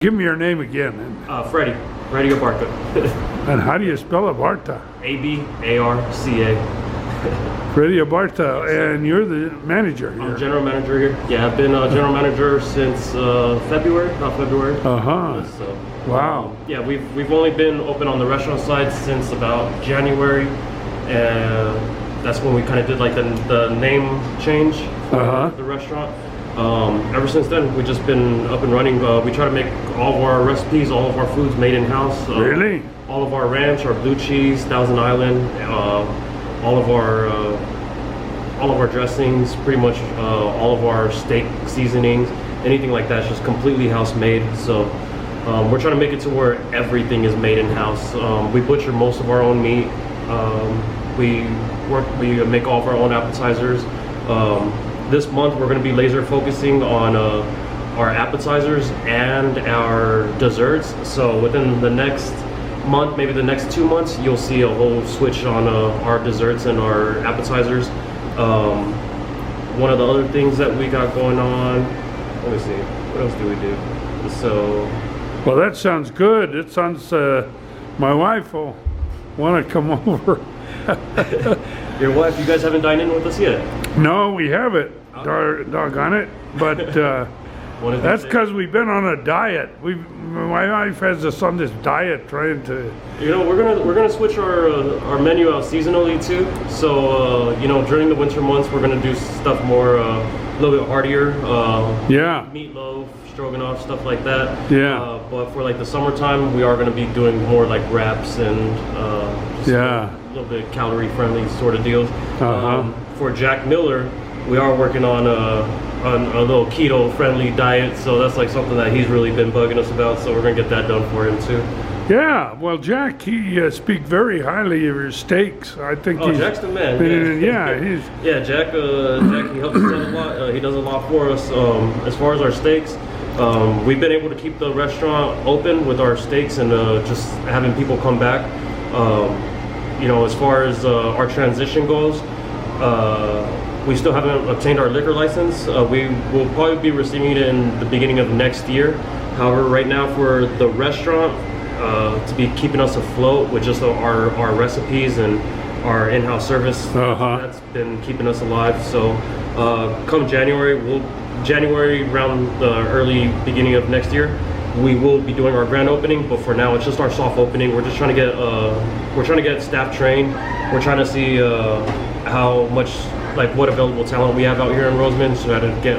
Give me your name again. Freddie Abarca. And how do you spell Abarta? A-B-A-R-C-A. Freddie Abarta, and you're the manager here. I'm general manager here. Yeah, I've been general manager since February, about February. So, wow. Yeah, we've only been open on the restaurant side since about January, and that's when we kind of did like the name change for the restaurant. Ever since then, we've just been up and running. We try to make all of our recipes, all of our foods made in-house. Really? All of our ranch, our blue cheese, Thousand Island, all of our dressings, pretty much all of our steak seasonings, anything like that is just completely house made. So we're trying to make it to where everything is made in-house. We butcher most of our own meat. We make all of our own appetizers. This month we're going to be laser focusing on our appetizers and our desserts. So within the next month, maybe the next 2 months, you'll see a whole switch on our desserts and our appetizers. One of the other things that we got going on, let me see, what else do we do? So, well, that sounds good. It sounds, my wife will want to come over. Your wife, you guys haven't dined in with us yet? No, we haven't. Doggone it. But that's because we've been on a diet. My wife has us on this diet trying to. You know, we're gonna switch our menu out seasonally too. So you know, during the winter months, we're gonna do stuff more a little bit heartier. Yeah. Meatloaf, stroganoff, stuff like that. Yeah. But for like the summertime, we are gonna be doing more like wraps and just a little bit calorie friendly sort of deals. For Jack Miller, we are working on a little keto friendly diet, so that's like something that he's really been bugging us about, so we're gonna get that done for him too. Yeah, well, Jack, he speaks very highly of your steaks. I think Jack's the man. Yeah, Jack he helps us out a lot. He does a lot for us. As far as our steaks, we've been able to keep the restaurant open with our steaks and just having people come back. You know, as far as our transition goes, we still haven't obtained our liquor license. We will probably be receiving it in the beginning of next year. However, right now for the restaurant, to be keeping us afloat with just our recipes and our in-house service, that's been keeping us alive. So come January around the early beginning of next year, we will be doing our grand opening, but for now it's just our soft opening. We're just trying to get staff trained. We're trying to see how much, like what available talent we have out here in Rosamond, so try to get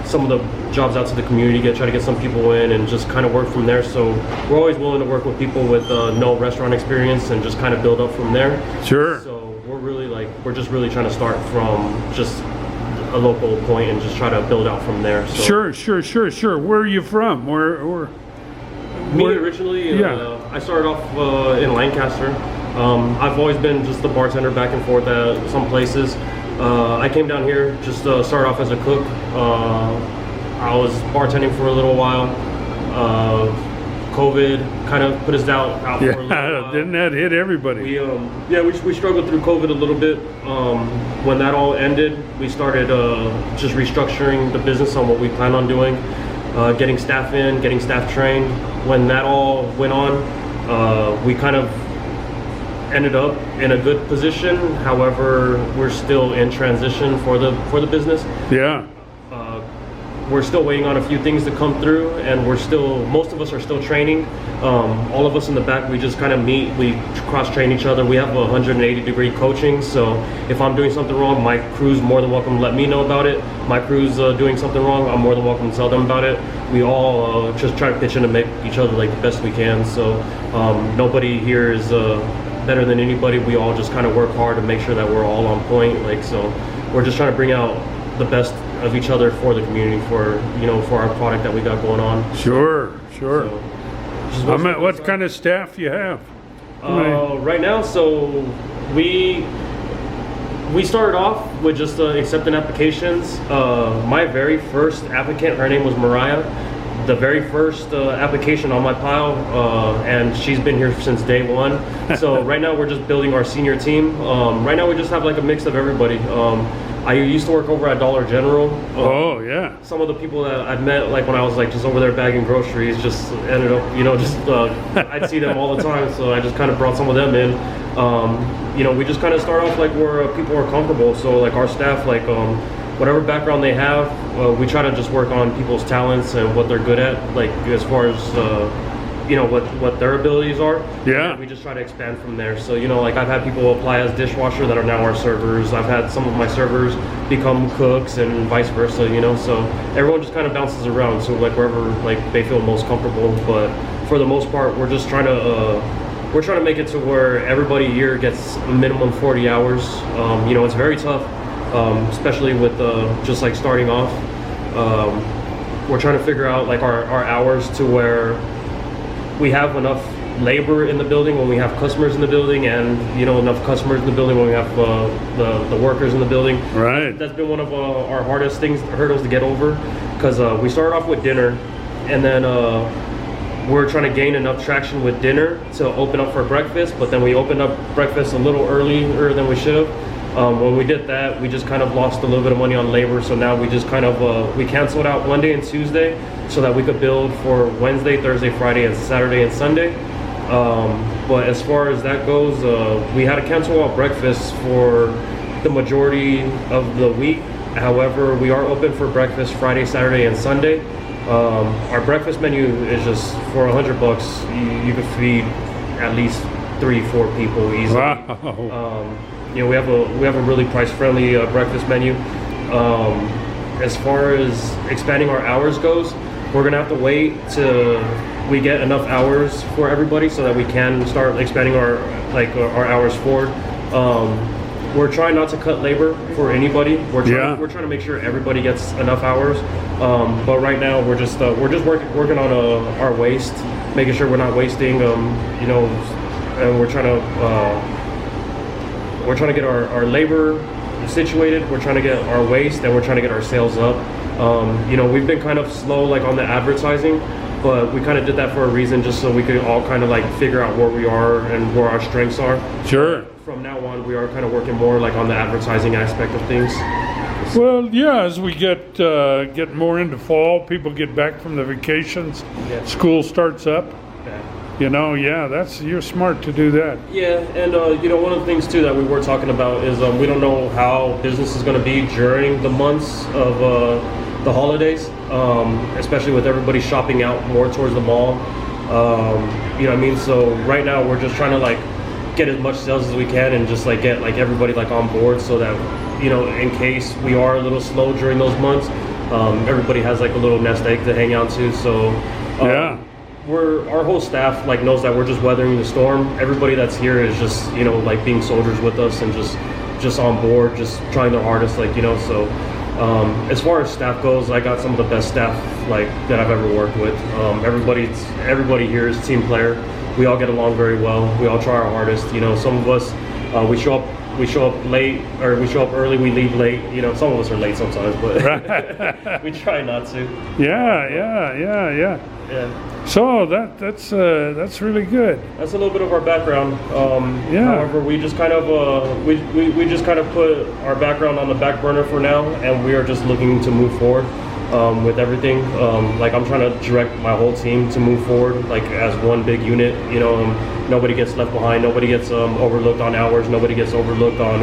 some of the jobs out to the community, try to get some people in and just kind of work from there. So we're always willing to work with people with no restaurant experience and just kind of build up from there. Sure. So we're just really trying to start from just a local point and just try to build out from there. So. Sure. Where are you from? Where? Me originally, I started off in Lancaster. I've always been just a bartender back and forth at some places. I came down here, just started off as a cook. I was bartending for a little while. COVID kind of put us out for a little while. Didn't that hit everybody? We struggled through COVID a little bit. When that all ended, we started just restructuring the business on what we plan on doing, getting staff in, getting staff trained. When that all went on, we kind of ended up in a good position. However, we're still in transition for the business. Yeah. We're still waiting on a few things to come through, and most of us are still training. All of us in the back, we just kind of meet, we cross-train each other. We have 180-degree coaching, so if I'm doing something wrong, my crew's more than welcome to let me know about it. My crew's doing something wrong, I'm more than welcome to tell them about it. We all just try to pitch in to make each other like the best we can. So nobody here is better than anybody. We all just kind of work hard to make sure that we're all on point. So we're just trying to bring out the best of each other for the community, for our product that we got going on. Sure. So, what kind of staff you have? Right now, so we started off with just accepting applications. My very first applicant, her name was Mariah. The very first application on my pile, and she's been here since day one. So right now we're just building our senior team. Right now we just have like a mix of everybody. I used to work over at Dollar General. Oh yeah. Some of the people that I've met, like when I was like just over there bagging groceries, just ended up, just I'd see them all the time, so I just kind of brought some of them in. We just kind of start off like where people are comfortable. So like our staff, like whatever background they have, we try to just work on people's talents and what they're good at, like as far as what their abilities are. Yeah. And we just try to expand from there. So like I've had people apply as dishwasher that are now our servers. I've had some of my servers become cooks and vice versa. So everyone just kind of bounces around. So like wherever like they feel most comfortable. But for the most part, we're just trying to make it to where everybody here gets a minimum 40 hours. It's very tough, especially with just like starting off. We're trying to figure out like our hours to where we have enough labor in the building when we have customers in the building, and enough customers in the building when we have the workers in the building. Right. That's been one of our hardest hurdles to get over, because we started off with dinner, and then we're trying to gain enough traction with dinner to open up for breakfast, but then we opened up breakfast a little earlier than we should have. When we did that, we just kind of lost a little bit of money on labor, so now we just kind of we canceled out Monday and Tuesday so that we could build for Wednesday, Thursday, Friday, and Saturday and Sunday. But as far as that goes, we had to cancel out breakfast for the majority of the week. However, we are open for breakfast Friday, Saturday, and Sunday. Our breakfast menu is just for $100. You could feed at least 3-4 people easily. Wow. We have a really price-friendly breakfast menu. As far as expanding our hours goes, we're gonna have to wait till we get enough hours for everybody so that we can start expanding our hours forward. We're trying not to cut labor for anybody. We're trying to make sure everybody gets enough hours. But right now we're just working on our waste, making sure we're not wasting. And we're trying to get our labor situated. We're trying to get our waste, and we're trying to get our sales up. We've been kind of slow like on the advertising, but we kind of did that for a reason, just so we could all kind of like figure out where we are and where our strengths are. Sure. From now on, we are kind of working more like on the advertising aspect of things. Well, yeah, as we get more into fall, people get back from the vacations, school starts up. You're smart to do that. Yeah, and one of the things too that we were talking about is we don't know how business is going to be during the months of the holidays, especially with everybody shopping out more towards the mall. So right now we're just trying to like get as much sales as we can and just like get like everybody like on board, so that in case we are a little slow during those months, everybody has like a little nest egg to hang out to. So our whole staff like knows that we're just weathering the storm. Everybody that's here is just like being soldiers with us and just on board, just trying their hardest, so as far as staff goes, I got some of the best staff like that I've ever worked with. Everybody here is a team player. We all get along very well. We all try our hardest. Some of us we show up late, or we show up early, we leave late. Some of us are late sometimes, but we try not to. Yeah. So that's really good. That's a little bit of our background. However, we just kind of we just kind of put our background on the back burner for now, and we are just looking to move forward with everything. I'm trying to direct my whole team to move forward, like as one big unit. Nobody gets left behind. Nobody gets overlooked on hours. Nobody gets overlooked on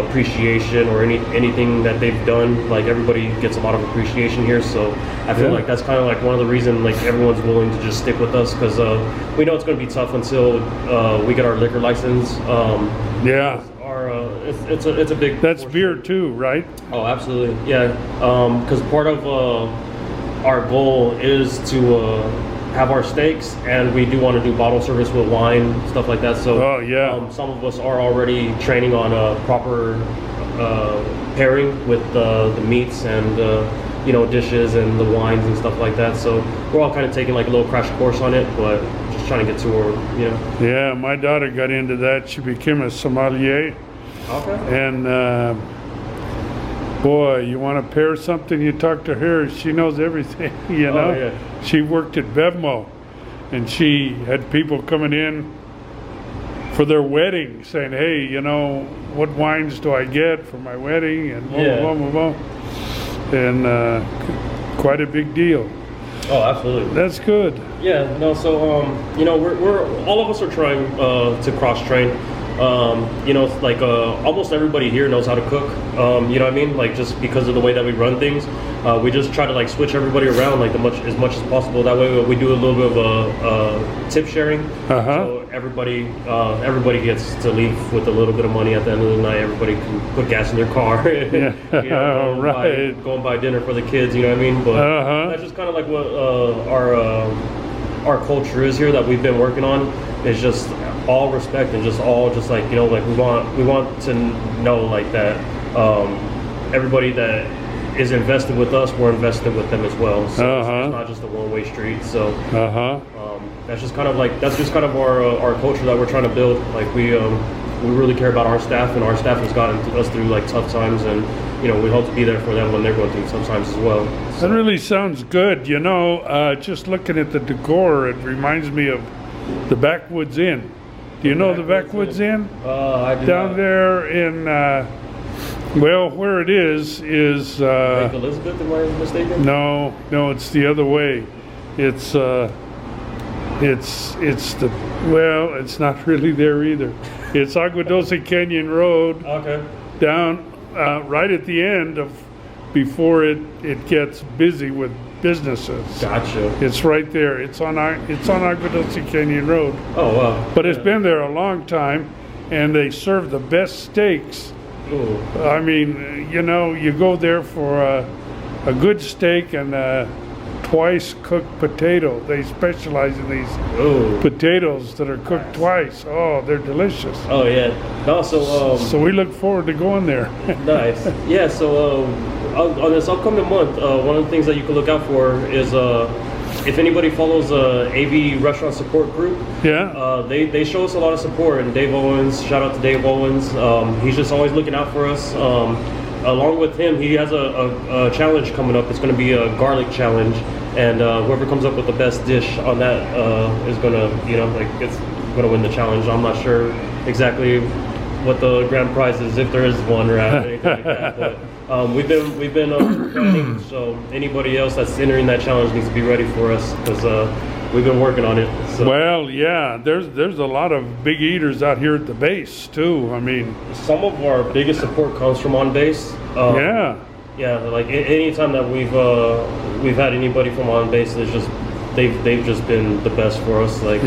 appreciation or anything that they've done. Like everybody gets a lot of appreciation here, so I feel like that's kind of like one of the reasons like everyone's willing to just stick with us, because we know it's going to be tough until we get our liquor license. It's a big. That's beer too, right? Oh, absolutely, yeah. Because part of our goal is to have our steaks, and we do want to do bottle service with wine, stuff like that. So some of us are already training on a proper pairing with the meats and dishes and the wines and stuff like that. So we're all kind of taking like a little crash course on it, but just trying to get to where Yeah, my daughter got into that. She became a sommelier. Okay. And boy, you want to pair something, you talk to her. She knows everything. Oh, yeah. She worked at Bevmo, and she had people coming in for their wedding, saying, "Hey, you know, what wines do I get for my wedding?" And blah, blah, blah, blah. And quite a big deal. Oh, absolutely. That's good. Yeah, no, so, you know, we're all of us are trying to cross-train. You know, like almost everybody here knows how to cook. You know what I mean? Like, just because of the way that we run things, we just try to like switch everybody around like as much as possible. That way, we do a little bit of tip sharing. So everybody gets to leave with a little bit of money at the end of the night. Everybody can put gas in their car. Yeah, you know, go and buy dinner for the kids. You know what I mean? But that's just kind of like what our culture is here that we've been working on. Is just all respect and just like, you know, like we want to know like that everybody that is invested with us, we're invested with them as well. So it's not just a one-way street. So that's just kind of our culture that we're trying to build. Like we really care about our staff, and our staff has gotten us through like tough times, and you know, we hope to be there for them when they're going through tough times as well. So. That really sounds good. You know, just looking at the decor, it reminds me of the Backwoods Inn. Do you know the Backwoods Inn? I do down not. there in well, where it is Lake Elizabeth, am I mistaken? No, it's the other way. It's the well, it's not really there either. It's Agua Dulce Canyon Road. Okay. Down right at the end of before it gets busy with businesses. Gotcha. It's right there. It's on Agua Dulce Canyon Road. Oh wow. But it's been there a long time, and they serve the best steaks. Ooh. I mean, you know, you go there for a good steak and twice cooked potato. They specialize in these potatoes that are cooked twice. Oh, they're delicious. Oh yeah. No, So we look forward to going there. Nice. Yeah. So on this upcoming month, one of the things that you can look out for is if anybody follows AV Restaurant Support Group. Yeah. They show us a lot of support, and Dave Owens. Shout out to Dave Owens. He's just always looking out for us. Along with him, he has a challenge coming up. It's going to be a garlic challenge, and whoever comes up with the best dish on that is going to, you know, like it's going to win the challenge. I'm not sure exactly what the grand prize is, if there is one or anything like that. But we've been planning. So anybody else that's entering that challenge needs to be ready for us, because we've been working on it. So. Well, yeah, there's a lot of big eaters out here at the base too. I mean, some of our biggest support comes from on base. Yeah, like any time that we've had anybody from on base, they've just been the best for us. Like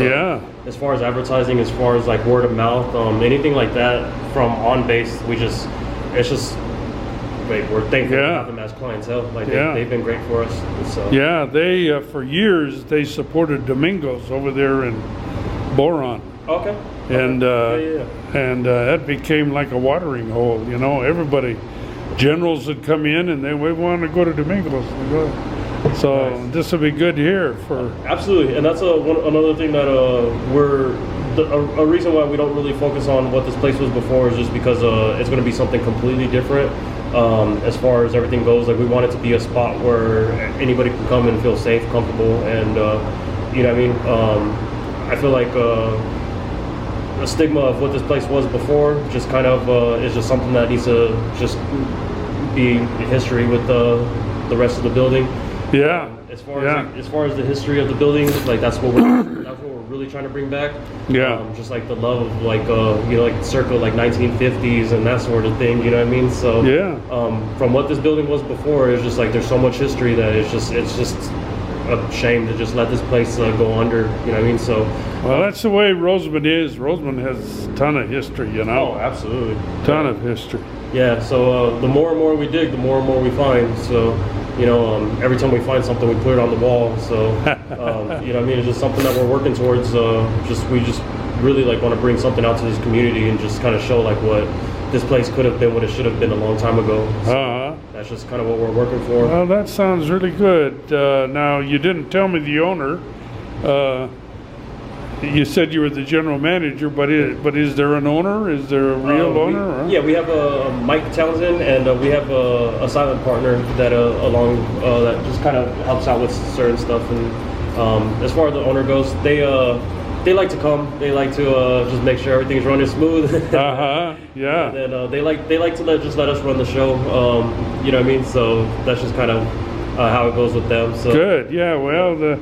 as far as advertising, as far as like word of mouth, anything like that from on base, it's just. We're thankful to have them as clientele. Like they've been great for us. So. Yeah, they for years they supported Domingos over there in Boron. Okay. And and that became like a watering hole. You know, everybody, generals would come in and we want to go to Domingos. So nice. This will be good here for. Absolutely, and that's another thing that a reason why we don't really focus on what this place was before is just because it's going to be something completely different. As far as everything goes, like we want it to be a spot where anybody can come and feel safe, comfortable, and you know what I mean. I feel like the stigma of what this place was before just kind of is just something that needs to just be history with the rest of the building. Yeah. As far as the history of the building, like that's what we're really trying to bring back. Yeah. Just like the love of like you know, like circa like 1950s and that sort of thing. You know what I mean? So from what this building was before, it's just like there's so much history that it's just a shame to just let this place go under. You know what I mean? So. Well, that's the way Rosamond is. Rosamond has a ton of history. You know. Oh, absolutely. Ton of history. Yeah. So the more and more we dig, the more and more we find. So. You know, every time we find something, we put it on the wall. So, you know what I mean? It's just something that we're working towards. We just really like want to bring something out to this community and just kind of show like what this place could have been, what it should have been a long time ago. So that's just kind of what we're working for. Well, that sounds really good. Now, you didn't tell me the owner. You said you were the general manager, but is there an owner? Is there a real owner? Or? Yeah, we have Mike Townsend, and we have a silent partner that that just kind of helps out with certain stuff. And as far as the owner goes, they like to come. They like to just make sure everything's running smooth. Yeah. And then they like to let us run the show. You know what I mean? So that's just kind of how it goes with them. So Good. Yeah. Well, the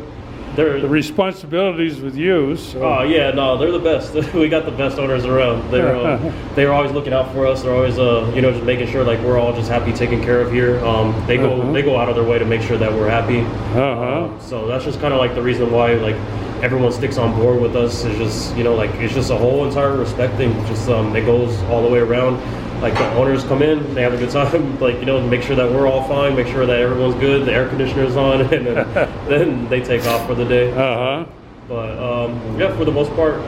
they're responsibilities with you. So. oh yeah, no, they're the best. We got the best owners around. They're always looking out for us. They're always you know, just making sure like we're all just happy, taken care of here. They go out of their way to make sure that we're happy. So that's just kind of like the reason why like everyone sticks on board with us. Is just, you know, like it's just a whole entire respect thing. Just it goes all the way around. Like the owners come in, they have a good time, like, you know, make sure that we're all fine, make sure that everyone's good, the air conditioner's on, and then they take off for the day. But yeah, for the most part,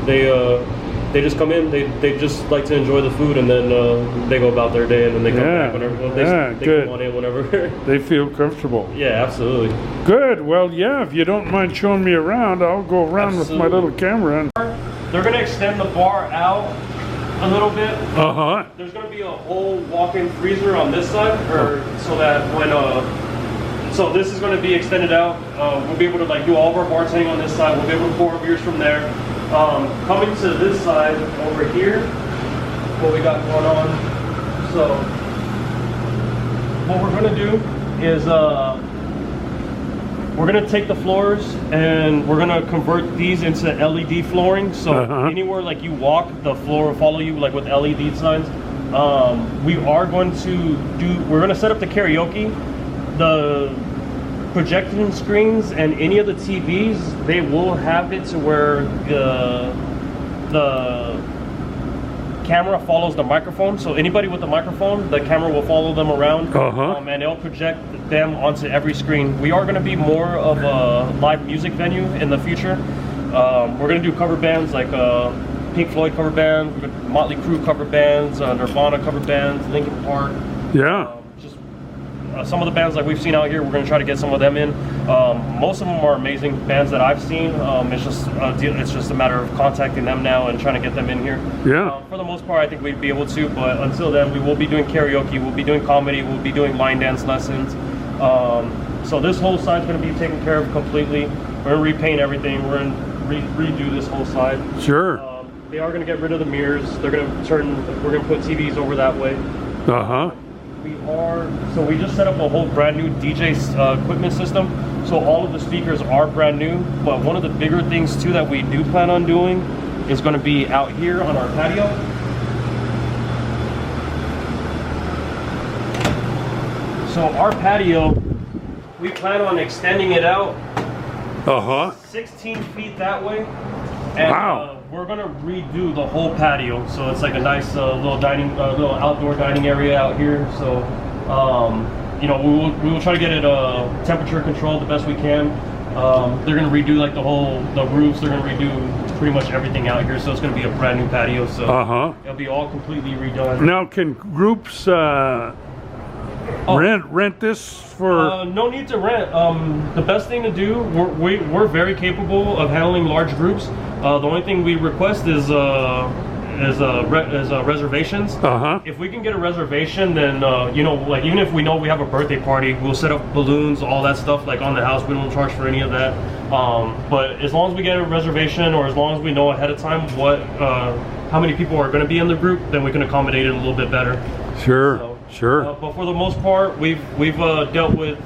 they just come in, they just like to enjoy the food, and then they go about their day, and then they come back whenever they come on in whenever. They feel comfortable. Yeah, absolutely. Good. Well, yeah, if you don't mind showing me around, I'll go around with my little camera. They're gonna extend the bar out a little bit. There's going to be a whole walk-in freezer on this side, so that when so this is going to be extended out. We'll be able to like do all of our bartending on this side. We'll be able to pour beers from there. Coming to this side over here, what we got going on. So what we're going to do is we're going to take the floors and we're going to convert these into LED flooring. So anywhere like you walk, the floor will follow you like with LED signs. We're going to set up the karaoke, the projection screens, and any of the TVs. They will have it to where the camera follows the microphone. So anybody with the microphone, the camera will follow them around, and it'll project them onto every screen. We are going to be more of a live music venue in the future. We're going to do cover bands like Pink Floyd cover bands, Motley Crue cover bands, Nirvana cover bands, Linkin Park. Yeah. Some of the bands like we've seen out here, we're going to try to get some of them in. Most of them are amazing bands that I've seen. It's just a matter of contacting them now and trying to get them in here. Yeah. For the most part, I think we'd be able to, but until then, we will be doing karaoke, we'll be doing comedy, we'll be doing line dance lessons. So this whole side's going to be taken care of completely. We're going to repaint everything. We're going to redo this whole side. Sure. They are going to get rid of the mirrors. They're going to we're going to put TVs over that way. So we just set up a whole brand new DJ equipment system. So all of the speakers are brand new, but one of the bigger things too that we do plan on doing is going to be out here on our patio. So our patio, we plan on extending it out 16 feet that way. And, we're gonna redo the whole patio, so it's like a nice little outdoor dining area out here. So, you know, we will try to get it temperature controlled the best we can. They're gonna redo like the roofs. They're gonna redo pretty much everything out here. So it's gonna be a brand new patio. So it'll be all completely redone. Now, can groups rent this for? No need to rent. The best thing to do, we're very capable of handling large groups. The only thing we request is reservations. If we can get a reservation, then you know, like even if we know we have a birthday party, we'll set up balloons, all that stuff like on the house. We don't charge for any of that. But as long as we get a reservation, or as long as we know ahead of time how many people are going to be in the group, then we can accommodate it a little bit better. Sure. But for the most part, we've dealt with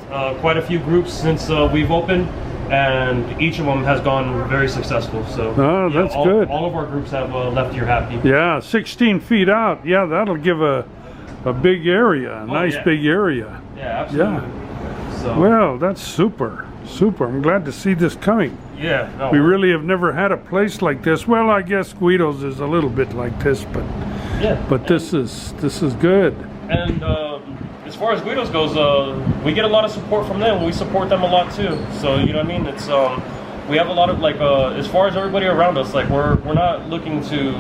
quite a few groups since we've opened, and each of them has gone very successful. So that's good. All of our groups have left here happy. Yeah, 16 feet out. Yeah, that'll give a big area, a nice big area. Yeah, absolutely. Yeah. So, well, that's super. I'm glad to see this coming. Yeah. No, we really have never had a place like this. Well, I guess Guido's is a little bit like this, but this is good. And as far as Guido's goes, we get a lot of support from them. We support them a lot too. So you know what I mean? It's we have a lot of like as far as everybody around us, like we're not looking to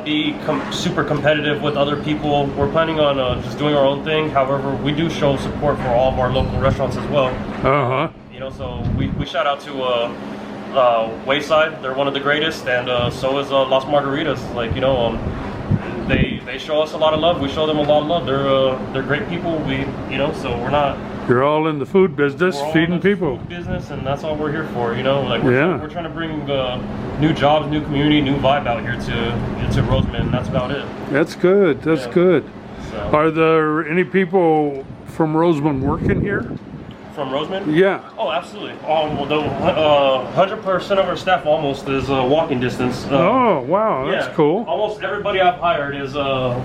be super competitive with other people. We're planning on just doing our own thing. However, we do show support for all of our local restaurants as well. You know, so we shout out to Wayside. They're one of the greatest, and so is Las Margaritas. Like, you know, they show us a lot of love. We show them a lot of love. They're great people. So we're not You're all in the food business, we're all feeding in the people. food business, and that's all we're here for. You know, like we're, Yeah. we're trying to bring new jobs, new community, new vibe out here to Rosamond. And that's about it. That's good. That's Yeah. good. So, Are there any people from Rosamond working here? from Rosamond? Yeah. Oh, absolutely. Well, the 100% of our staff almost is walking distance. Oh, wow, that's yeah, cool. Almost everybody I've hired is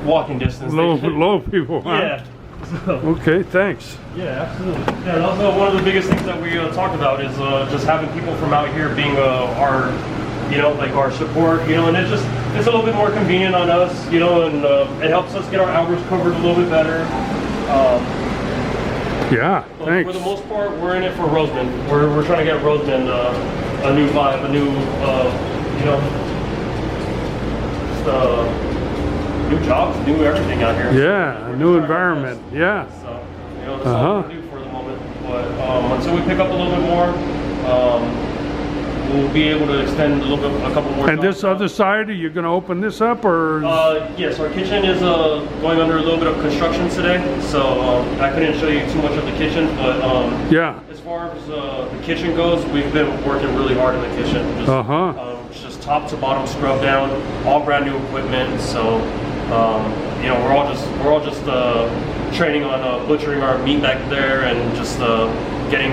walking distance. Low people, huh? Yeah. So, Okay, thanks. yeah, absolutely. Yeah, and also one of the biggest things that we talk about is just having people from out here being our, you know, like our support, you know, and it's a little bit more convenient on us, you know, and it helps us get our hours covered a little bit better. Yeah, But thanks. for the most part, we're in it for Rosamond. We're trying to get Rosamond a new vibe, a new, you know, just, new jobs, new everything out here. Yeah, a new environment. Yeah. So, you know, that's all we can do for the moment. But until we pick up a little bit more, we'll be able to extend a little bit, a couple more. And this other side, are you going to open this up, or? Yes, our kitchen is going under a little bit of construction today, so I couldn't show you too much of the kitchen, but Yeah. as far as the kitchen goes, we've been working really hard in the kitchen. Just, it's just top to bottom scrub down, all brand new equipment. So you know, we're all just training on butchering our meat back there and just getting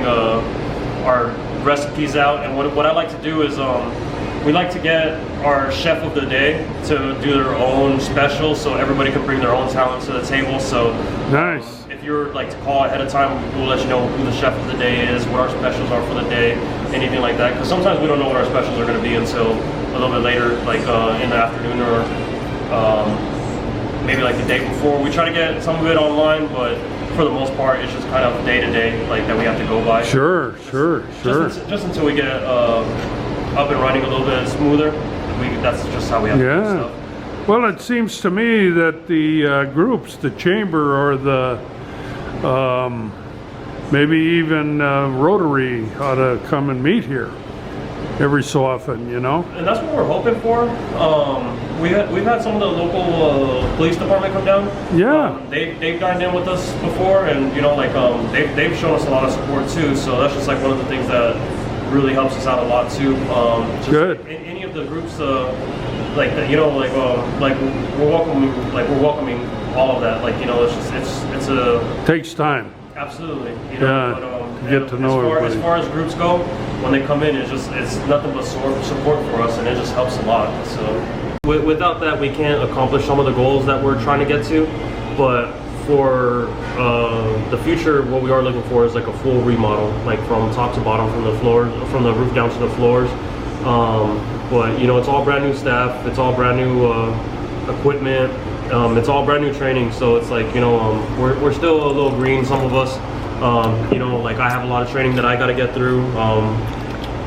our recipes out. And what I like to do is we like to get our chef of the day to do their own special, so everybody can bring their own talent to the table. So Nice. if you're like to call ahead of time, we'll let you know who the chef of the day is, what our specials are for the day, anything like that. Because sometimes we don't know what our specials are going to be until a little bit later, like in the afternoon or maybe like the day before. We try to get some of it online, but for the most part, it's just kind of day to day, like that we have to go by. Sure. Just until we get up and running a little bit smoother. That's just how we have to do Yeah. stuff. Well, it seems to me that the groups, the chamber or the maybe even Rotary ought to come and meet here every so often, you know? And that's what we're hoping for. We've had some of the local police department come down. Yeah. They've dined in with us before, and you know, like they've shown us a lot of support too. So that's just like one of the things that really helps us out a lot too. Just Good. Any of the groups, like you know, like we're welcoming all of that. Like, you know, it's a Takes time. absolutely. You know, Yeah, get to know as everybody. far as groups go, when they come in, it's nothing but support for us, and it just helps a lot. So without that, we can't accomplish some of the goals that we're trying to get to. But for the future, what we are looking for is like a full remodel, like from top to bottom, from the roof down to the floors. But you know, it's all brand new staff, it's all brand new equipment, it's all brand new training. So it's like, you know, we're still a little green, some of us. You know, like I have a lot of training that I got to get through.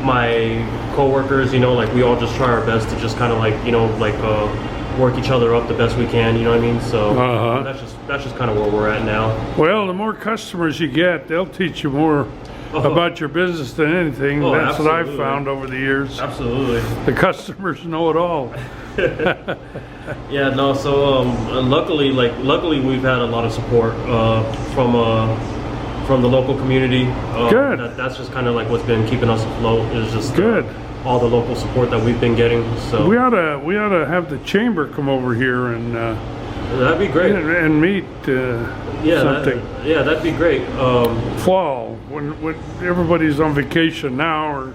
My co-workers, you know, like we all just try our best to just kind of like, you know, like work each other up the best we can, you know what I mean? So that's just kind of where we're at now. Well, the more customers you get, they'll teach you more about your business than anything. Oh, That's what I've absolutely. found over the years. Absolutely. The customers know it all. Yeah, no, so luckily we've had a lot of support from the local community. Good. That's just kind of like what's been keeping us afloat, is just Good. All the local support that we've been getting. So We ought to have the chamber come over here and that'd be great. and meet Yeah, something. that'd be great. Fall when everybody's on vacation now, or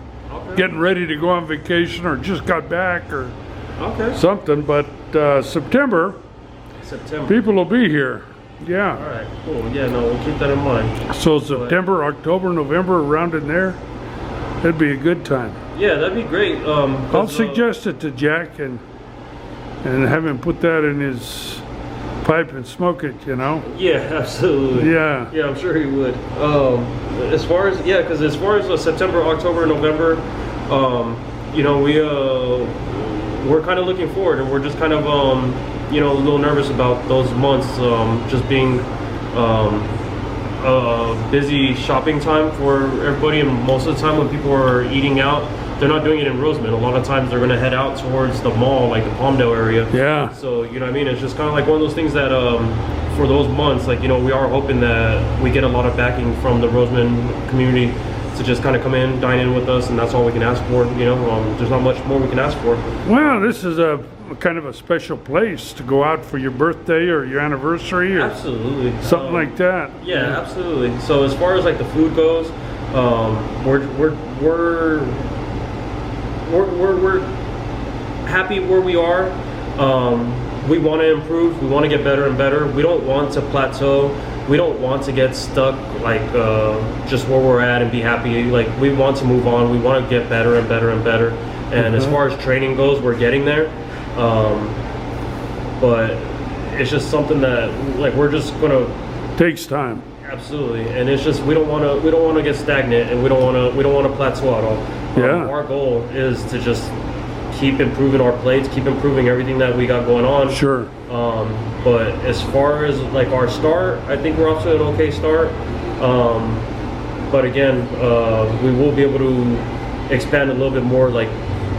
getting ready to go on vacation, or just got back, or Okay. something. But September, September. people will be here. Yeah. All right. Cool. Yeah. No, we'll keep that in mind. So September, October, November, around in there, it'd be a good time. Yeah, that'd be great. I'll suggest it to Jack and have him put that in his pipe and smoke it, you know? Yeah, absolutely. Yeah. Yeah, I'm sure he would. As far as September, October, November, you know, we're kind of looking forward, and we're just kind of you know, a little nervous about those months, just being a busy shopping time for everybody, and most of the time when people are eating out, they're not doing it in Rosamond. A lot of times they're going to head out towards the mall, like the Palmdale area. Yeah. So, you know what I mean? It's just kind of like one of those things that for those months, like, you know, we are hoping that we get a lot of backing from the Rosamond community to just kind of come in, dine in with us, and that's all we can ask for. You know, there's not much more we can ask for. Well, this is a kind of a special place to go out for your birthday or your anniversary or Absolutely. something like that. Yeah, absolutely. So as far as like the food goes, we're happy where we are. We want to improve. We want to get better and better. We don't want to plateau. We don't want to get stuck like just where we're at and be happy. Like, we want to move on. We want to get better and better and better. And as far as training goes, we're getting there. But it's just something that, like, we're just gonna Takes time. absolutely, and it's just we don't want to get stagnant, and we don't want to plateau at all. Yeah. Our goal is to just keep improving our plates, keep improving everything that we got going on. Sure. But as far as like our start, I think we're off to an okay start. But again, we will be able to expand a little bit more, like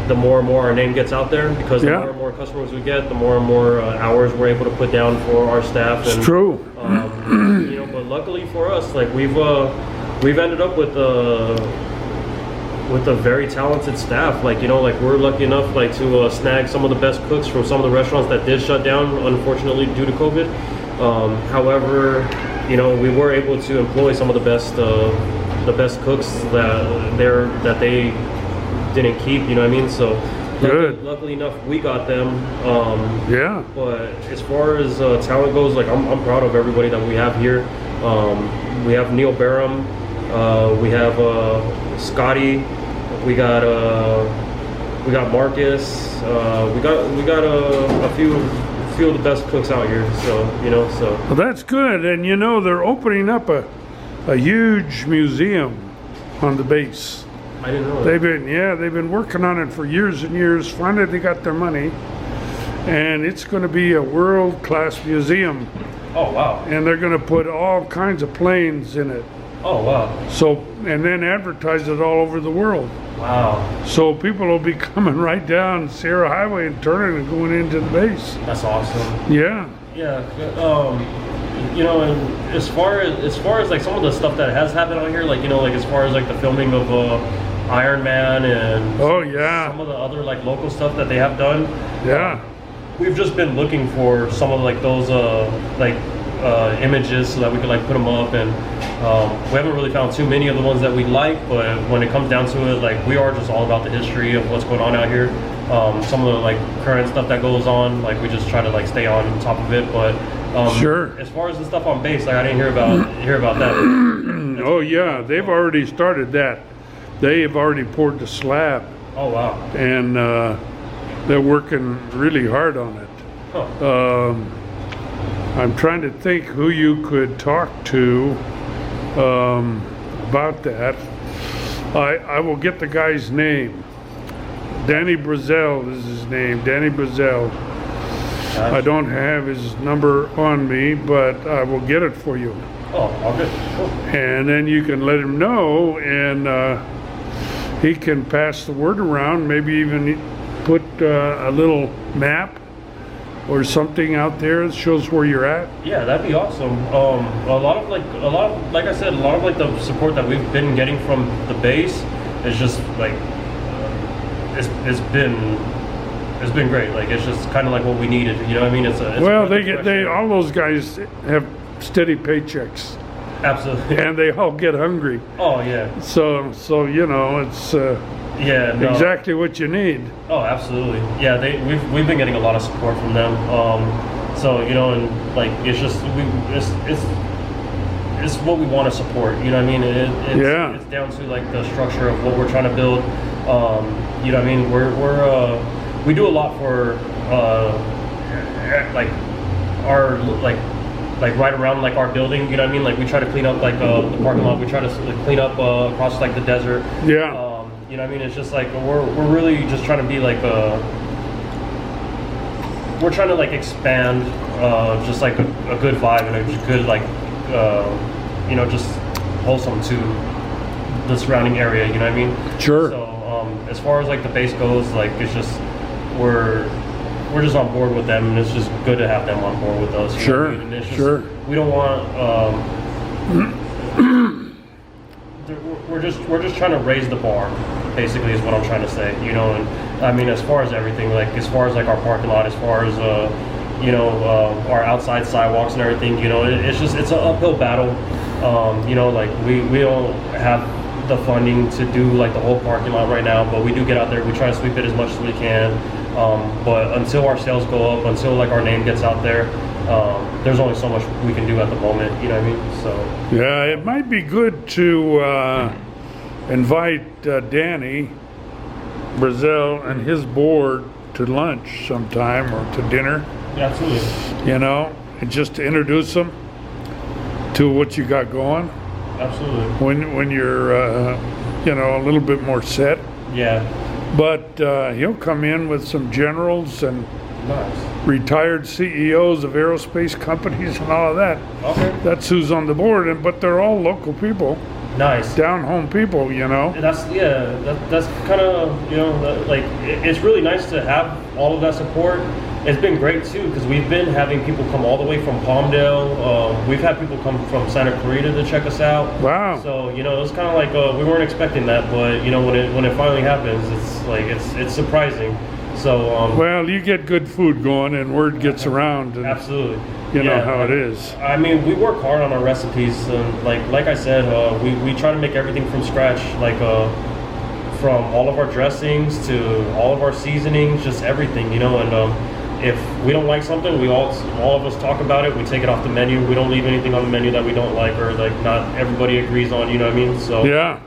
the more and more our name gets out there, because the more and more customers we get, the more and more hours we're able to put down for our staff. And, It's true. You know, but luckily for us, like we've ended up with a very talented staff. Like, you know, like we're lucky enough like to snag some of the best cooks from some of the restaurants that did shut down, unfortunately, due to COVID. However, you know, we were able to employ some of the best cooks that they didn't keep, you know what I mean? So Good. luckily enough, we got them. Yeah. But as far as talent goes, like I'm proud of everybody that we have here. We have Neil Barham, we have Scotty, we got Marcus, we got a few of the best cooks out here. So, you know, so. Well, that's good. And you know, they're opening up a huge museum on the base. I didn't know that. They've been working on it for years and years. Finally, they got their money, and it's going to be a world-class museum. Oh wow. And they're going to put all kinds of planes in it. Oh wow. So, and then advertise it all over the world. Wow. So people will be coming right down Sierra Highway and turning and going into the base. That's awesome. Yeah. Yeah. You know, and as far as like some of the stuff that has happened out here, like, you know, like as far as like the filming of Iron Man and Oh yeah. some of the other like local stuff that they have done. Yeah. We've just been looking for some of like those images so that we could like put them up, and we haven't really found too many of the ones that we like, but when it comes down to it, like we are just all about the history of what's going on out here. Some of the like current stuff that goes on, like we just try to like stay on top of it, but Sure. as far as the stuff on base, like I didn't hear about that. Oh yeah, they've already started that. They have already poured the slab, Oh wow. and they're working really hard on it. Huh. I'm trying to think who you could talk to about that. I will get the guy's name. Danny Brazel is his name. Danny Brazel. I don't have his number on me, but I will get it for you. Oh, all good. Cool. And then you can let him know, and he can pass the word around, maybe even put a little map or something out there that shows where you're at. Yeah, that'd be awesome. A lot of like I said, a lot of like the support that we've been getting from the base is just like it's been great. Like it's just kind of like what we needed. You know what I mean? It's Well, they all those guys have steady paychecks, absolutely. and they all get hungry. Oh yeah. So you know, it's Yeah. No. exactly what you need. Oh, absolutely. Yeah, we've been getting a lot of support from them. So, you know, and like it's just it's what we want to support. You know what I mean? It's down to like the structure of what we're trying to build. You know what I mean? We do a lot for like our like right around like our building. You know what I mean? Like we try to clean up like the parking lot. We try to clean up across like the desert. Yeah. You know what I mean? It's just like we're really just trying to be like we're trying to like expand just like a good vibe and a good like you know, just wholesome to the surrounding area. You know what I mean? Sure. So as far as like the base goes, like it's just we're we're just on board with them, and it's just good to have them on board with us. Sure, And it's just, sure. We don't want. We're just trying to raise the bar, basically, is what I'm trying to say. You know, and I mean, as far as everything, like as far as like our parking lot, as far as our outside sidewalks and everything. You know, it's an uphill battle. You know, like we don't have the funding to do like the whole parking lot right now, but we do get out there. We try to sweep it as much as we can. But until our sales go up, until like our name gets out there, there's only so much we can do at the moment. You know what I mean? So yeah, it might be good to invite Danny Brazil and his board to lunch sometime or to dinner. Absolutely. You know, and just to introduce them to what you got going. Absolutely. When you're a little bit more set. Yeah. But he'll come in with some generals and Nice. retired CEOs of aerospace companies and all of that. Okay. That's who's on the board, but they're all local people, Nice. down home people, you know. That's kind of it's really nice to have all of that support. It's been great too because we've been having people come all the way from Palmdale. We've had people come from Santa Clarita to check us out. Wow. So it was kind of like we weren't expecting that, but when it finally happens, it's surprising. So Well, you get good food going and word gets around, and absolutely. you know how it is. I mean, we work hard on our recipes, and like I said, we try to make everything from scratch, from all of our dressings to all of our seasonings, just everything, And if we don't like something, we all of us talk about it. We take it off the menu. We don't leave anything on the menu that we don't like or not everybody agrees on. You know what I mean? So Yeah.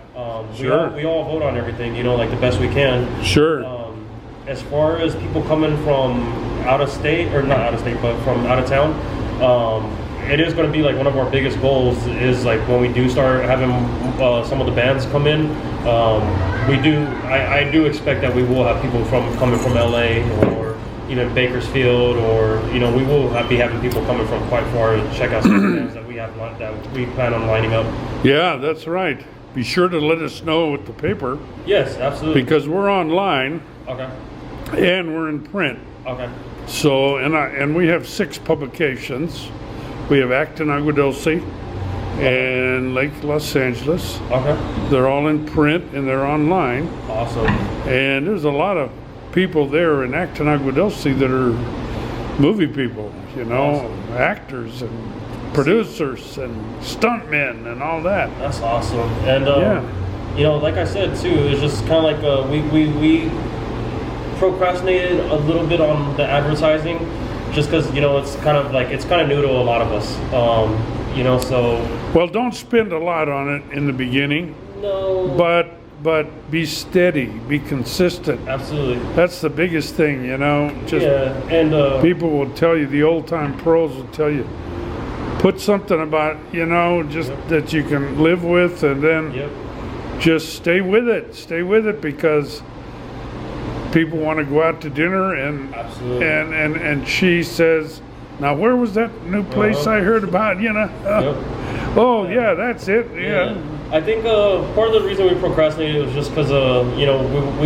Sure. we all vote on everything. Like the best we can. Sure. As far as people coming from out of state, or not out of state, but from out of town, it is going to be like one of our biggest goals is like when we do start having some of the bands come in, I do expect that we will have people coming from LA or even Bakersfield, or we will be having people coming from quite far to check out some of the bands that we plan on lining up. Yeah, that's right. Be sure to let us know with the paper. Yes, absolutely. Because we're online. Okay. And we're in print. Okay. So, and we have 6 publications. We have Acton, Agua Dulce, and Lake Los Angeles. Okay. They're all in print and they're online. Awesome. And there's a lot of people there in Acton, Agua Dulce that are movie people, Awesome. actors and producers and stuntmen and all that. That's awesome. And yeah. Like I said too, it's just kind of like we procrastinated a little bit on the advertising, just because it's kind of new to a lot of us. So. Well, don't spend a lot on it in the beginning. No. But be steady, be consistent. Absolutely. That's the biggest thing, Just and people will tell you, the old time pros will tell you, put something about, just Yep. that you can live with, and then Yep. just stay with it. Stay with it, because people want to go out to dinner, and Absolutely. and she says, now where was that new place I heard about? Yep. Oh yeah, that's it. Yeah. I think part of the reason we procrastinated was just because we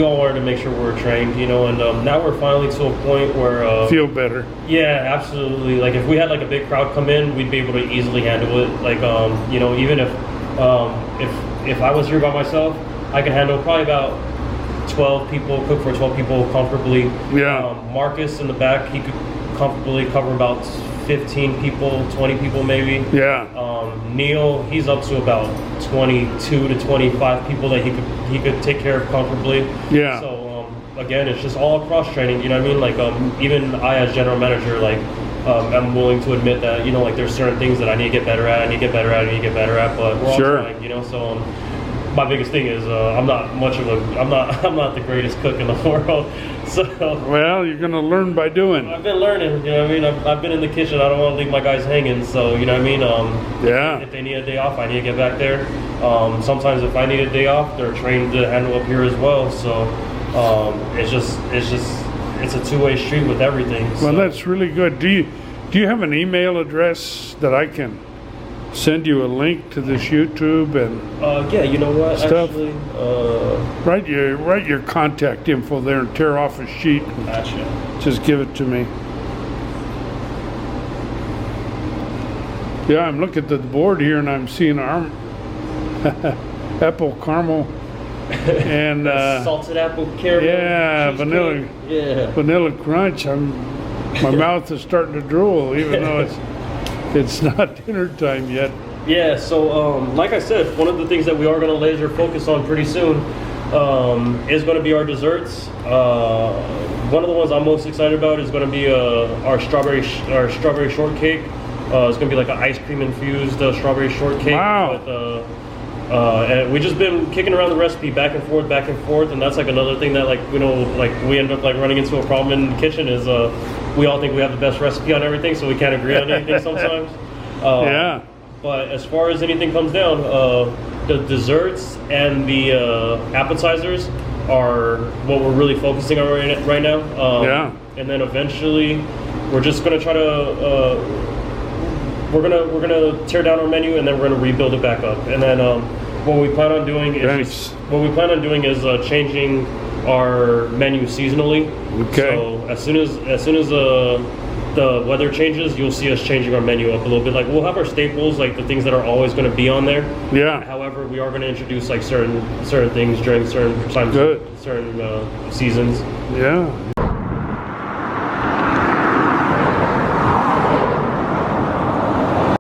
all wanted to make sure we were trained, and now we're finally to a point where Feel better. yeah, absolutely. Like if we had like a big crowd come in, we'd be able to easily handle it. Like even if I was here by myself, I could handle probably about 12 people, cook for 12 people comfortably. Yeah. Marcus in the back, he could comfortably cover about 15 people, 20 people maybe. Yeah. Neil, he's up to about 22 to 25 people that he could take care of comfortably. Yeah. So again, it's just all cross training. You know what I mean? Like even I as general manager, I'm willing to admit that there's certain things that I need to get better at. But we're all Sure. trying. So. My biggest thing is I'm not the greatest cook in the world. So Well, you're gonna learn by doing. I've been learning. You know what I mean? I've been in the kitchen. I don't want to leave my guys hanging. So you know what I mean? Yeah. If they need a day off, I need to get back there. Sometimes if I need a day off, they're trained to handle up here as well. So it's a two-way street with everything. So. Well, that's really good. Do you have an email address that I can send you a link to this YouTube and Yeah, you know what? Stuff. Actually, write your contact info there and tear off a sheet and gotcha. just give it to me. Yeah, I'm looking at the board here and I'm seeing apple caramel and Salted apple caramel. yeah, cheesecake. vanilla crunch. My mouth is starting to drool, even though it's not dinner time yet. Yeah, so like I said, one of the things that we are going to laser focus on pretty soon is going to be our desserts. One of the ones I'm most excited about is going to be our strawberry shortcake. It's going to be like an ice cream infused strawberry shortcake. Wow. With, and we just been kicking around the recipe back and forth, and that's like another thing that like we end up like running into a problem in the kitchen is we all think we have the best recipe on everything, so we can't agree on anything sometimes. Yeah. But as far as anything comes down, the desserts and the appetizers are what we're really focusing on right now. Yeah. And then eventually, we're just gonna try to we're gonna tear down our menu and then we're gonna rebuild it back up. And then what we plan on doing is changing our menu seasonally. Okay. So as soon as the weather changes, you'll see us changing our menu up a little bit. Like we'll have our staples, like the things that are always going to be on there. Yeah. However, we are going to introduce like certain things during certain times, Good. certain seasons. Yeah.